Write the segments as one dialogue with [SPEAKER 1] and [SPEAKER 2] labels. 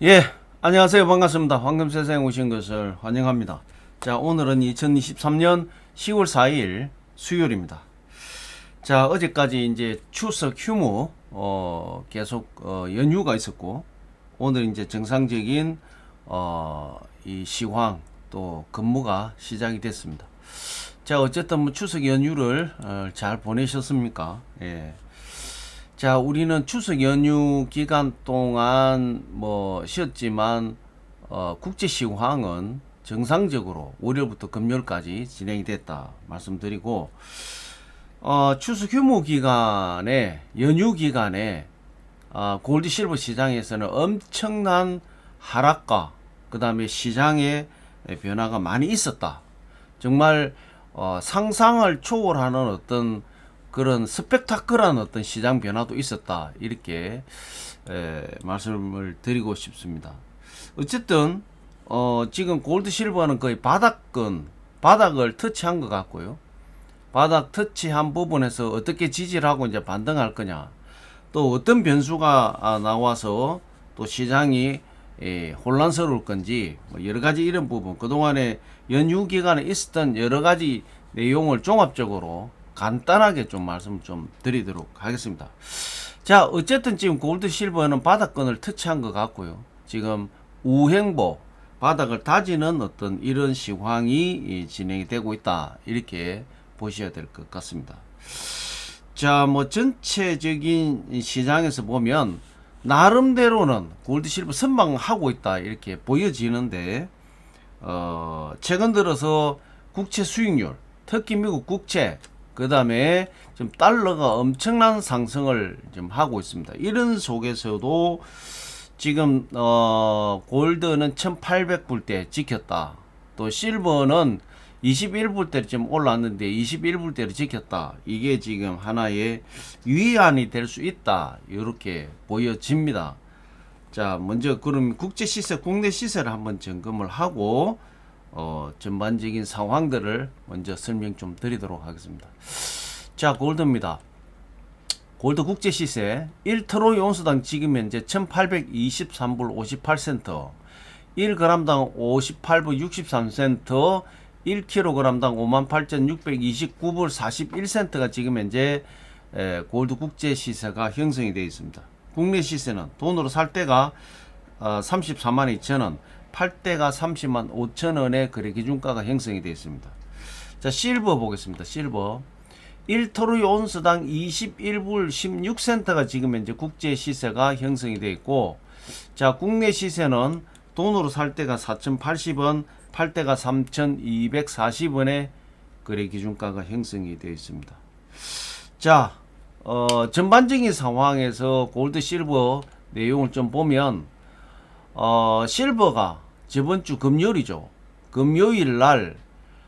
[SPEAKER 1] 예, 안녕하세요. 반갑습니다. 황금세상에 오신 것을 환영합니다. 자, 오늘은 2023년 10월 4일 수요일입니다. 자, 어제까지 이제 추석 휴무, 계속, 연휴가 있었고, 오늘 이제 정상적인, 이 시황, 또 근무가 시작이 됐습니다. 자, 어쨌든 뭐 추석 연휴를 잘 보내셨습니까? 예. 자, 우리는 추석 연휴 기간 동안 뭐 쉬었지만 국제 시황은 정상적으로 월요일부터 금요일까지 진행이 됐다 말씀드리고 추석 휴무 기간에 연휴 기간에 골드 실버 시장에서는 엄청난 하락과 그 다음에 시장의 변화가 많이 있었다. 정말 상상을 초월하는 어떤 그런 스펙타클한 어떤 시장 변화도 있었다. 이렇게 말씀을 드리고 싶습니다. 어쨌든 지금 골드 실버는 거의 바닥을 터치한 것 같고요. 바닥 터치한 부분에서 어떻게 지지를 하고 이제 반등할 거냐, 또 어떤 변수가 나와서 또 시장이 혼란스러울 건지 뭐 여러 가지 이런 부분, 그동안에 연휴 기간에 있었던 여러 가지 내용을 종합적으로 간단하게 좀 말씀을 좀 드리도록 하겠습니다. 자, 어쨌든 지금 골드 실버는 바닥권을 터치한 것 같고요. 지금 우행보 바닥을 다지는 어떤 이런 시황이 진행이 되고 있다. 이렇게 보셔야 될 것 같습니다. 자, 뭐 전체적인 시장에서 보면 나름대로는 골드 실버 선방하고 있다 이렇게 보여지는데 최근 들어서 국채 수익률, 특히 미국 국채, 그 다음에 좀 달러가 엄청난 상승을 좀 하고 있습니다. 이런 속에서도 지금 골드는 1800불대 지켰다. 또 실버는 21불대를 좀 올랐는데 21불대를 지켰다. 이게 지금 하나의 위안이 될 수 있다. 이렇게 보여집니다. 자, 먼저 그럼 국제 시세, 국내 시세를 한번 점검을 하고 전반적인 상황들을 먼저 설명 좀 드리도록 하겠습니다. 자, 골드입니다. 골드 국제 시세 1트로이 온수당 지금 현재 1823불 58센트, 1g당 58불 63센트, 1kg당 58,629불 41센트가 지금 현재 골드 국제 시세가 형성이 되어 있습니다. 국내 시세는 돈으로 살 때가 34만 2천원, 팔 때가 30만 5천원의 거래 기준가가 형성이 되어 있습니다. 자, 실버 보겠습니다. 실버 1트로이 온스당 21불 16센트가 지금 현재 국제 시세가 형성이 되어 있고, 자, 국내 시세는 돈으로 살 때가 4,080원, 팔 때가 3,240원의 거래 기준가가 형성이 되어 있습니다. 자, 전반적인 상황에서 골드 실버 내용을 좀 보면 실버가 저번 주 금요일이죠. 금요일 날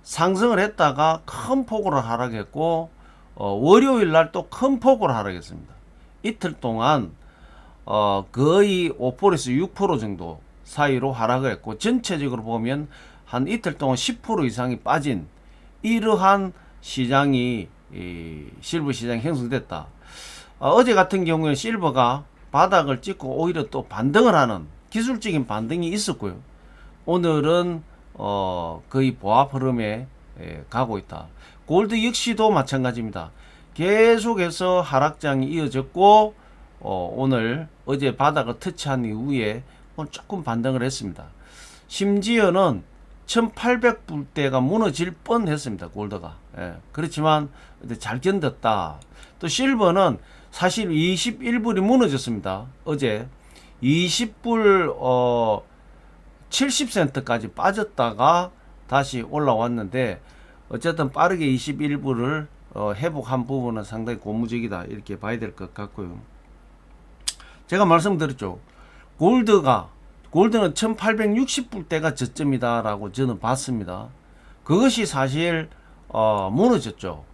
[SPEAKER 1] 상승을 했다가 큰 폭으로 하락했고 월요일 날 또 큰 폭으로 하락했습니다. 이틀 동안 거의 5%에서 6% 정도 사이로 하락을 했고, 전체적으로 보면 한 이틀 동안 10% 이상이 빠진 이러한 시장이 실버 시장이 형성됐다. 어제 같은 경우에 실버가 바닥을 찍고 오히려 또 반등을 하는 기술적인 반등이 있었고요. 오늘은 거의 보합 흐름에 가고 있다. 골드 역시도 마찬가지입니다. 계속해서 하락장이 이어졌고 오늘 어제 바닥을 터치한 이후에 조금 반등을 했습니다. 심지어는 1800불대가 무너질 뻔했습니다. 골드가. 그렇지만 잘 견뎠다. 또 실버는 사실 21불이 무너졌습니다. 어제 20불 70센트까지 빠졌다가 다시 올라왔는데, 어쨌든 빠르게 21불을 회복한 부분은 상당히 고무적이다 이렇게 봐야 될 것 같고요. 제가 말씀드렸죠. 골드는 1860불대가 저점이다 라고 저는 봤습니다. 그것이 사실 무너졌죠.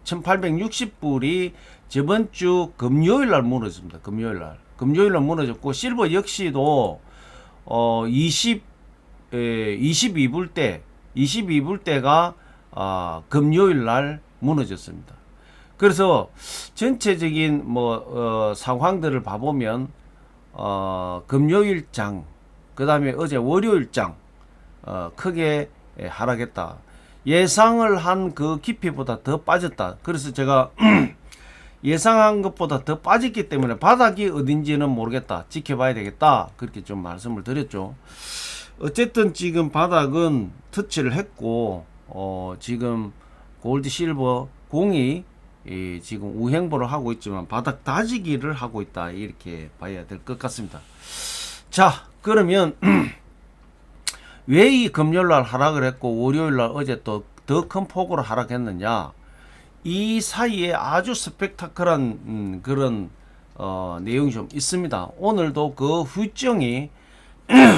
[SPEAKER 1] 1860불이 저번 주 금요일날 무너졌습니다. 금요일날 무너졌고, 실버 역시도 22불대가 금요일날 무너졌습니다. 그래서 전체적인 상황들을 봐보면 금요일장, 그 다음에 어제 월요일장 크게 하락했다. 예상을 한 그 깊이보다 더 빠졌다. 그래서 제가 예상한 것보다 더 빠졌기 때문에 바닥이 어딘지는 모르겠다. 지켜봐야 되겠다. 그렇게 좀 말씀을 드렸죠. 어쨌든 지금 바닥은 터치를 했고 지금 골드 실버 공이 지금 우행보를 하고 있지만 바닥 다지기를 하고 있다. 이렇게 봐야 될 것 같습니다. 자, 그러면 왜 이 금요일날 하락을 했고 월요일날 어제 또 더 큰 폭으로 하락했느냐, 이 사이에 아주 스펙타클한 그런 내용이 좀 있습니다. 오늘도 그 후정이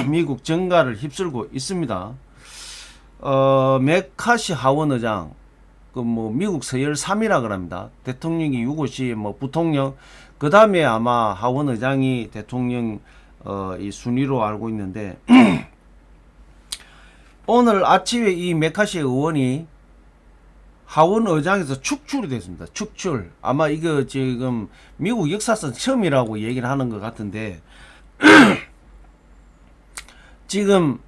[SPEAKER 1] 미국 정가를 휩쓸고 있습니다. 맥카시 하원 의장, 그 뭐 미국 서열 3위라 그럽니다. 대통령이 6호시 뭐 부통령, 그 다음에 아마 하원 의장이 대통령 이 순위로 알고 있는데 오늘 아침에 이 맥카시 의원이 하원 의장에서 축출이 됐습니다. 축출. 아마 이거 지금 미국 역사상 처음이라고 얘기를 하는 것 같은데 지금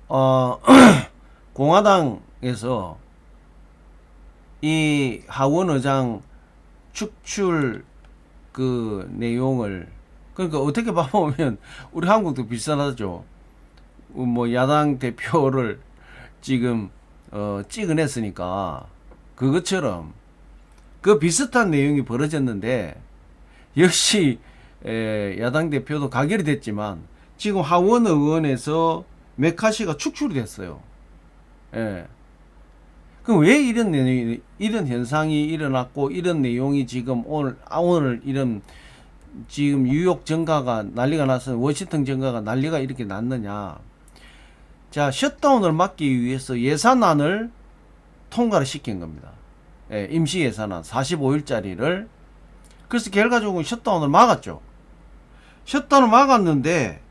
[SPEAKER 1] 공화당에서 이 하원 의장 축출 그 내용을, 그러니까 어떻게 봐보면 우리 한국도 비슷하죠. 뭐 야당 대표를 지금 찍어냈으니까 그것처럼 그 비슷한 내용이 벌어졌는데 역시 야당 대표도 가결이 됐지만 지금 하원 의원에서 메카시가 축출이 됐어요. 예. 그럼 왜 이런 현상이 일어났고 이런 내용이 지금 오늘 이런 지금 뉴욕 정가가 난리가 나서 워싱턴 정가가 난리가 이렇게 났느냐. 자, 셧다운을 막기 위해서 예산안을 통과를 시킨 겁니다. 예, 임시 예산안 45일짜리를. 그래서 결과적으로 셧다운을 막았죠. 셧다운을 막았는데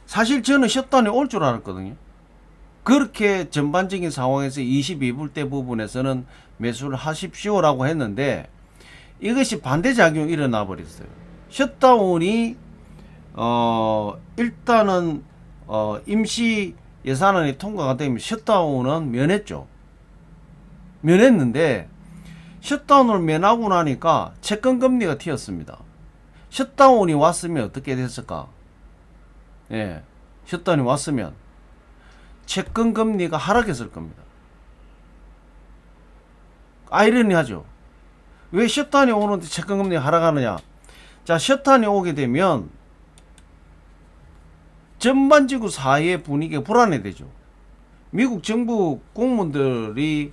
[SPEAKER 1] 사실 저는 셧다운이 올 줄 알았거든요. 그렇게 전반적인 상황에서 22불대 부분에서는 매수를 하십시오라고 했는데 이것이 반대작용이 일어나 버렸어요. 셧다운이 일단은 임시 예산안이 통과가 되면 셧다운은 면했죠. 면했는데 셧다운을 면하고 나니까 채권 금리가 튀었습니다. 셧다운이 왔으면 어떻게 됐을까? 예, 셧다운이 왔으면 채권 금리가 하락했을 겁니다. 아이러니하죠. 왜 셧다운이 오는데 채권 금리가 하락하느냐? 자, 셧다운이 오게 되면 전반지구 사회의 분위기가 불안해되죠. 미국 정부 공무원들이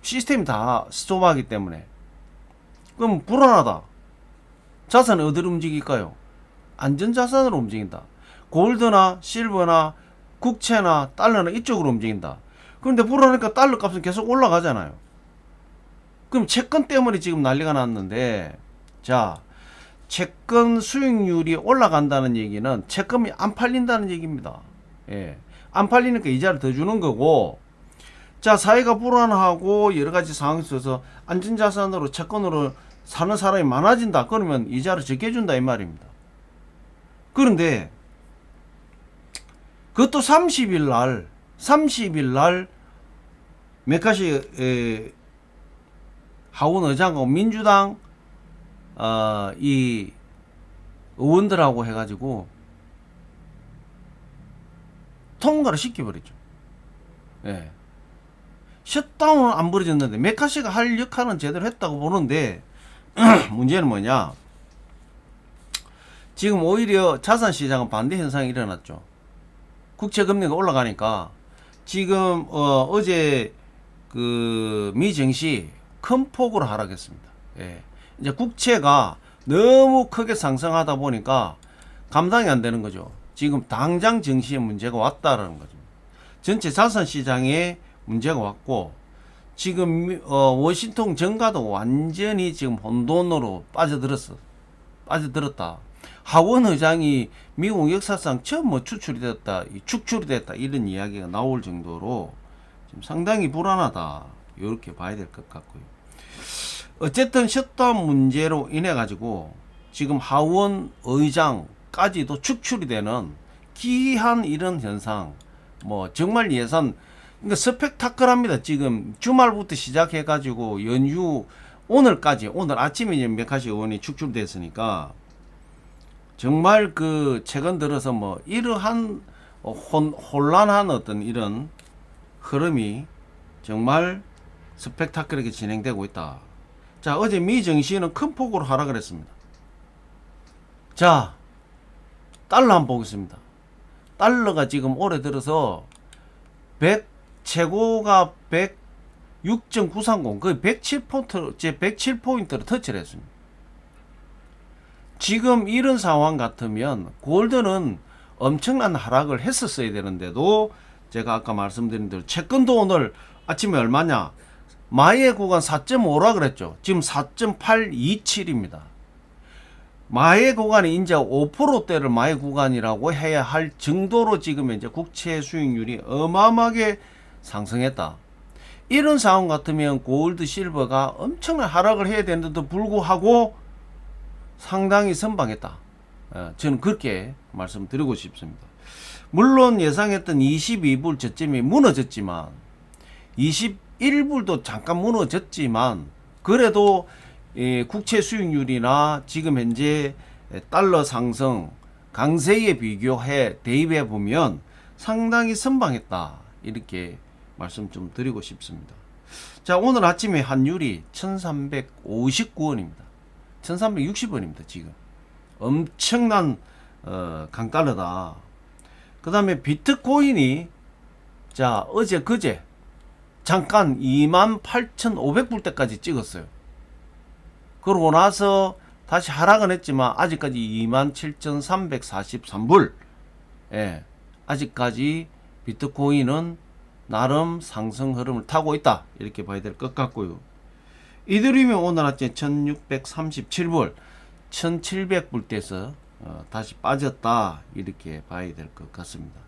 [SPEAKER 1] 시스템이 다 스톱하기 때문에. 그럼 불안하다. 자산이 어디로 움직일까요? 안전자산으로 움직인다. 골드나 실버나 국채나 달러나 이쪽으로 움직인다. 그런데 불안하니까 달러 값은 계속 올라가잖아요. 그럼 채권 때문에 지금 난리가 났는데, 자, 채권 수익률이 올라간다는 얘기는 채권이 안 팔린다는 얘기입니다. 예. 안 팔리니까 이자를 더 주는 거고, 자, 사회가 불안하고 여러 가지 상황이 있어서 안전자산으로 채권으로 사는 사람이 많아진다. 그러면 이자를 적게 준다 이 말입니다. 그런데 그것도 30일 날 메카시 하원 의장하고 민주당 이 의원들하고 해가지고 통과를 시켜버렸죠. 예. 셧다운은 안 벌어졌는데 메카시가 할 역할은 제대로 했다고 보는데 문제는 뭐냐, 지금 오히려 자산시장은 반대 현상이 일어났죠. 국채금리가 올라가니까 지금 어제 그 미 증시 큰 폭으로 하락했습니다. 예. 이제 국채가 너무 크게 상승하다 보니까 감당이 안 되는 거죠. 지금 당장 증시에 문제가 왔다라는 거죠. 전체 자산시장에 문제가 왔고 지금 워싱턴 정가도 완전히 지금 혼돈으로 빠져들었다. 하원 의장이 미국 역사상 처음 뭐 축출이 됐다 이런 이야기가 나올 정도로 지금 상당히 불안하다, 이렇게 봐야 될 것 같고요. 어쨌든 셧다운 문제로 인해 가지고 지금 하원 의장 4월까지도 축출이 되는 기이한 이런 현상, 뭐 정말 예산, 그러니까 스펙타클합니다. 지금 주말부터 시작해 가지고 연휴 오늘까지, 오늘 아침에 이제 메카시 의원이 축출됐으니까 정말 그 최근 들어서 뭐 이러한 혼란한 어떤 이런 흐름이 정말 스펙타클하게 진행되고 있다. 자, 어제 미 증시는 큰 폭으로 하락을 했습니다. 자, 달러 한번 보겠습니다. 달러가 지금 올해 들어서 100 최고가 106.930, 거의 107포인트를 터치를 했습니다. 지금 이런 상황 같으면 골드는 엄청난 하락을 했었어야 되는데도 제가 아까 말씀드린 대로 채권도 오늘 아침에 얼마냐, 마의 구간 4.5라 그랬죠. 지금 4.827입니다. 마의 구간이 이제 5%대를 마의 구간이라고 해야 할 정도로 지금 이제 국채 수익률이 어마어마하게 상승했다. 이런 상황 같으면 골드, 실버가 엄청난 하락을 해야 되는데도 불구하고 상당히 선방했다. 저는 그렇게 말씀드리고 싶습니다. 물론 예상했던 22불 저점이 무너졌지만 21불도 잠깐 무너졌지만 그래도 국채 수익률이나 지금 현재 달러 상승 강세에 비교해 대입해 보면 상당히 선방했다. 이렇게 말씀 좀 드리고 싶습니다. 자, 오늘 아침에 환율이 1359원입니다. 1360원입니다. 지금 엄청난 강달러다. 그 다음에 비트코인이 자 어제 그제 잠깐 28,500불대까지 찍었어요. 그러고 나서 다시 하락은 했지만 아직까지 27,343불. 예, 아직까지 비트코인은 나름 상승 흐름을 타고 있다. 이렇게 봐야 될 것 같고요. 이더리움이 오늘 아침 1637불, 1700불대에서 다시 빠졌다. 이렇게 봐야 될 것 같습니다.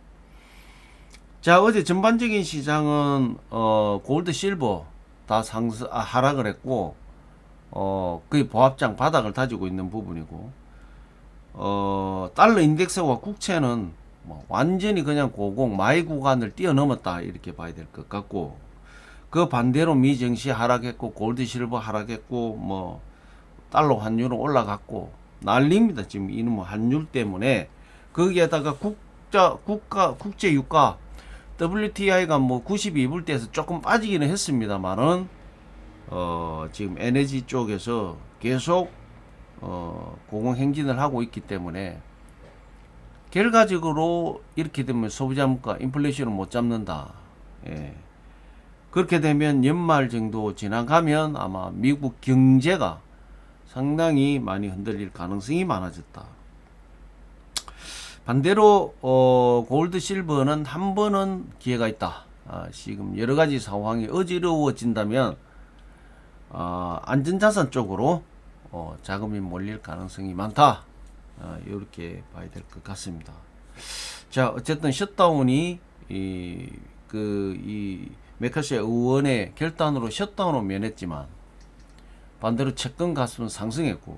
[SPEAKER 1] 자, 어제 전반적인 시장은 골드, 실버 다 하락을 했고 거의 보합장 바닥을 다지고 있는 부분이고 달러 인덱스와 국채는 뭐 완전히 그냥 고공 마이 구간을 뛰어넘었다. 이렇게 봐야 될 것 같고 그 반대로 미 증시 하락했고 골드, 실버 하락했고 뭐 달러 환율은 올라갔고 난립니다. 지금 이놈의 환율 때문에. 거기에다가 국제 유가 WTI가 뭐 92불대에서 조금 빠지기는 했습니다만은 지금 에너지 쪽에서 계속 공공행진을 하고 있기 때문에 결과적으로 이렇게 되면 소비자 물가 인플레이션을 못 잡는다. 예. 그렇게 되면 연말 정도 지나가면 아마 미국 경제가 상당히 많이 흔들릴 가능성이 많아졌다. 반대로 골드, 실버는 한 번은 기회가 있다. 지금 여러 가지 상황이 어지러워진다면 안전자산 쪽으로 자금이 몰릴 가능성이 많다. 이렇게 봐야 될 것 같습니다. 자, 어쨌든 셧다운이 이 메카시 의원의 결단으로 셧다운을 면했지만 반대로 채권 값은 상승했고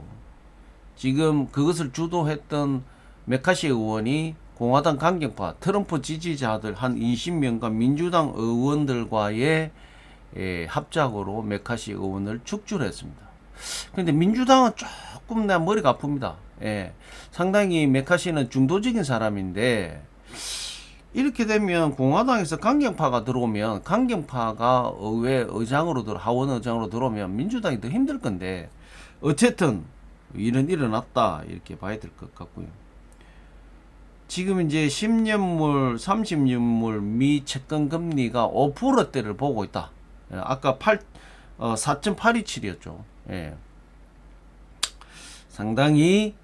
[SPEAKER 1] 지금 그것을 주도했던 메카시 의원이 공화당 강경파 트럼프 지지자들 한 20명과 민주당 의원들과의 합작으로 메카시 의원을 축출했습니다. 그런데 민주당은 조금 내 머리가 아픕니다. 예, 상당히 메카시는 중도적인 사람인데 이렇게 되면 공화당에서 강경파가 들어오면 강경파가 의회 의장으로 하원 의장으로 들어오면 민주당이 더 힘들 건데 어쨌든 일은 일어났다. 이렇게 봐야 될 것 같고요. 지금 이제 10년물, 30년물 미 채권 금리가 5%대를 보고 있다. 아까 4.827이었죠. 예. 상당히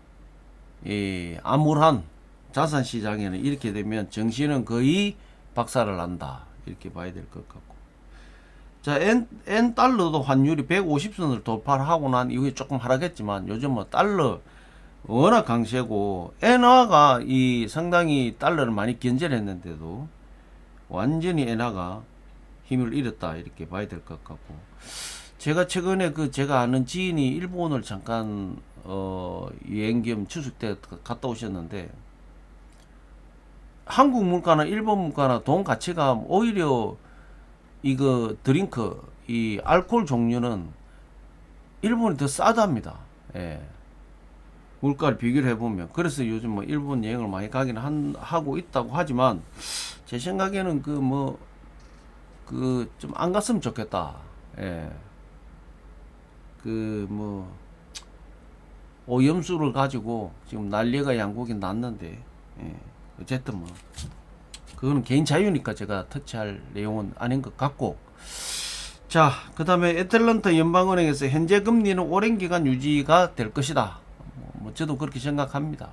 [SPEAKER 1] 암울한 자산 시장에는 이렇게 되면 정신은 거의 박살을 난다. 이렇게 봐야 될 것 같고. 자, 엔 달러도 환율이 150선을 돌파하고 난 이후에 조금 하락했지만 요즘 뭐 달러 워낙 강세고 엔화가 상당히 달러를 많이 견제를 했는데도 완전히 엔화가 힘을 잃었다. 이렇게 봐야 될 것 같고. 제가 최근에 제가 아는 지인이 일본을 잠깐 여행 겸 추석 때 갔다 오셨는데 한국 물가나 일본 물가나 돈 가치가 오히려 이거 드링크 이 알코올 종류는 일본이 더 싸답니다. 예. 물가를 비교를 해보면. 그래서 요즘 뭐 일본 여행을 많이 가긴 하고 있다고 하지만 제 생각에는 좀 안 갔으면 좋겠다. 예. 오염수를 가지고 지금 난리가 양국이 났는데, 예. 어쨌든 뭐 그거는 개인 자유니까 제가 터치할 내용은 아닌 것 같고. 자, 그 다음에 애틀랜타 연방은행에서 현재 금리는 오랜 기간 유지가 될 것이다. 뭐 저도 그렇게 생각합니다.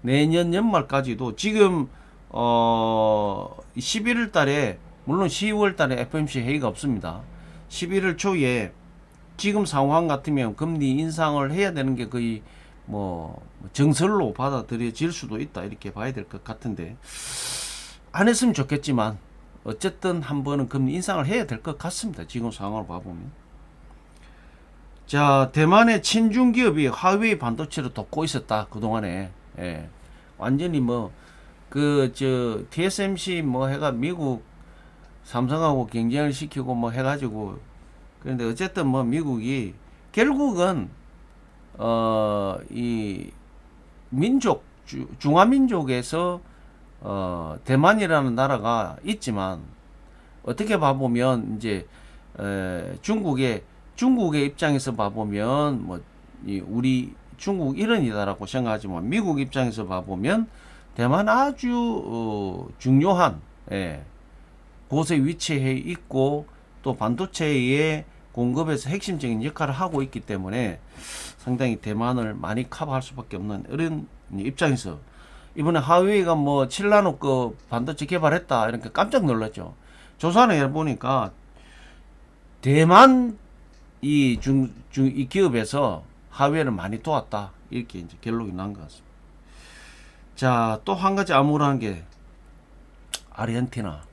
[SPEAKER 1] 내년 연말까지도 지금 11월 달에, 물론 10월 달에 FOMC 회의가 없습니다. 11월 초에 지금 상황 같으면 금리 인상을 해야 되는 게 거의 정설로 받아들여질 수도 있다, 이렇게 봐야 될 것 같은데, 안 했으면 좋겠지만 어쨌든 한 번은 금리 인상을 해야 될 것 같습니다. 지금 상황을 봐보면. 자, 대만의 친중 기업이 화웨이 반도체를 돕고 있었다, 그동안에. 예. 완전히 TSMC 해가 미국 삼성하고 경쟁을 시키고 해가지고. 그런데 어쨌든 미국이 결국은 이 중화민족에서 대만이라는 나라가 있지만, 어떻게 봐보면 이제 중국의 입장에서 봐보면 우리 중국 일원이다라고 생각하지만, 미국 입장에서 봐보면 대만 아주 중요한 곳에 위치해 있고, 또 반도체의 공급에서 핵심적인 역할을 하고 있기 때문에 상당히 대만을 많이 커버할 수밖에 없는 이런 입장에서, 이번에 하웨이가 7나노급 반도체 개발했다 이렇게 깜짝 놀랐죠. 조사를 해보니까 대만 이 기업에서 하웨이를 많이 도왔다, 이렇게 이제 결론이 난 것 같습니다. 자, 또 한 가지 암울한 게 아르헨티나.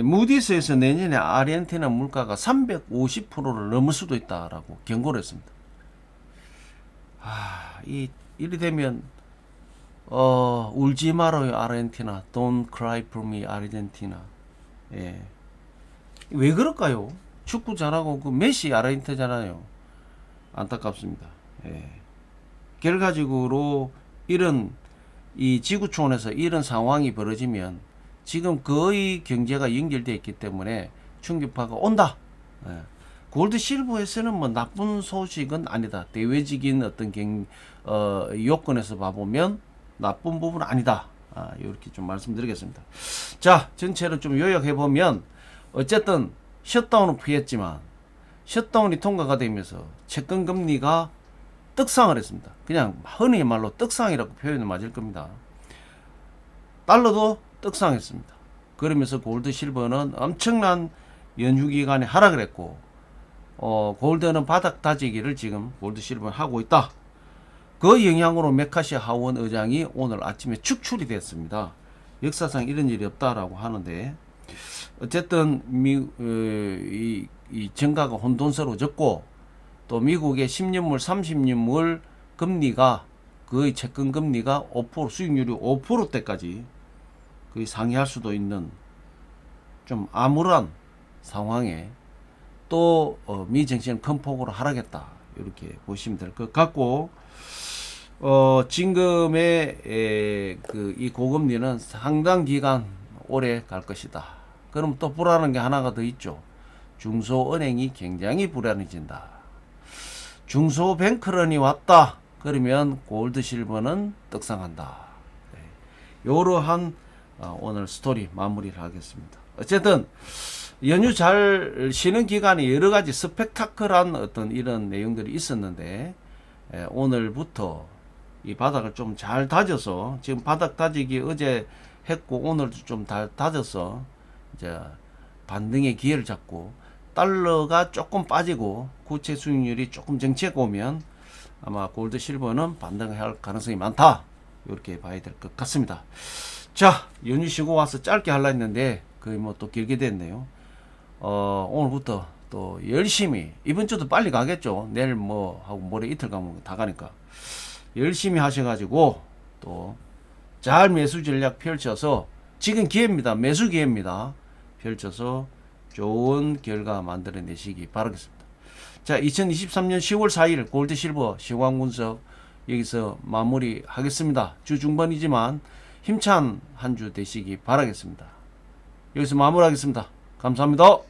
[SPEAKER 1] 무디스에서 내년에 아르헨티나 물가가 350%를 넘을 수도 있다라고 경고를 했습니다. 이리 되면 울지 말아요 아르헨티나, Don't cry for me 아르헨티나. 예. 왜 그럴까요? 축구 잘하고 메시 아르헨티나잖아요. 안타깝습니다. 예. 결과적으로 이 지구촌에서 이런 상황이 벌어지면 지금 거의 경제가 연결되어 있기 때문에 충격파가 온다. 예. 골드 실버에서는 나쁜 소식은 아니다. 대외적인 어떤 요건에서 봐보면 나쁜 부분은 아니다. 이렇게 좀 말씀드리겠습니다. 자, 전체를 좀 요약해보면, 어쨌든 셧다운은 피했지만 셧다운이 통과가 되면서 채권 금리가 떡상을 했습니다. 그냥 흔히 말로 떡상이라고 표현이 맞을 겁니다. 달러도 떡상했습니다. 그러면서 골드 실버는 엄청난 연휴 기간에 하락을 했고, 골드는 바닥 다지기를 지금 골드 실버는 하고 있다. 그 영향으로 메카시 하원 의장이 오늘 아침에 축출이 됐습니다. 역사상 이런 일이 없다라고 하는데, 어쨌든 이 정가가 혼돈스러워졌고, 또 미국의 10년물 30년물 금리가 거의 채권 금리가 5% 수익률이 5%대까지 거의 상회할 수도 있는 좀 암울한 상황에 또 미 증시는 큰 폭으로 하락했다, 이렇게 보시면 될 것 같고, 지금의 이 고금리는 상당 기간 오래 갈 것이다. 그럼 또 불안한 게 하나가 더 있죠. 중소은행이 굉장히 불안해진다. 중소뱅크런이 왔다. 그러면 골드 실버는 떡상한다. 이러한 오늘 스토리 마무리를 하겠습니다. 어쨌든 연휴 잘 쉬는 기간에 여러 가지 스펙타클한 어떤 이런 내용들이 있었는데, 오늘부터 이 바닥을 좀 잘 다져서, 지금 바닥 다지기 어제 했고 오늘도 좀 다져서 이제 반등의 기회를 잡고, 달러가 조금 빠지고 국채 수익률이 조금 정체가 오면 아마 골드 실버는 반등할 가능성이 많다, 이렇게 봐야 될 것 같습니다. 자, 연휴 쉬고 와서 짧게 하려 했는데 거의 또 길게 됐네요. 오늘부터 또 열심히 이번 주도 빨리 가겠죠. 내일 뭐 하고 모레 이틀 가면 다 가니까 열심히 하셔가지고 또 잘 매수 전략 펼쳐서 지금 기회입니다. 매수 기회입니다. 펼쳐서 좋은 결과 만들어내시기 바라겠습니다. 자, 2023년 10월 4일 골드실버 시황 분석 여기서 마무리하겠습니다. 주 중반이지만 힘찬 한 주 되시기 바라겠습니다. 여기서 마무리하겠습니다. 감사합니다.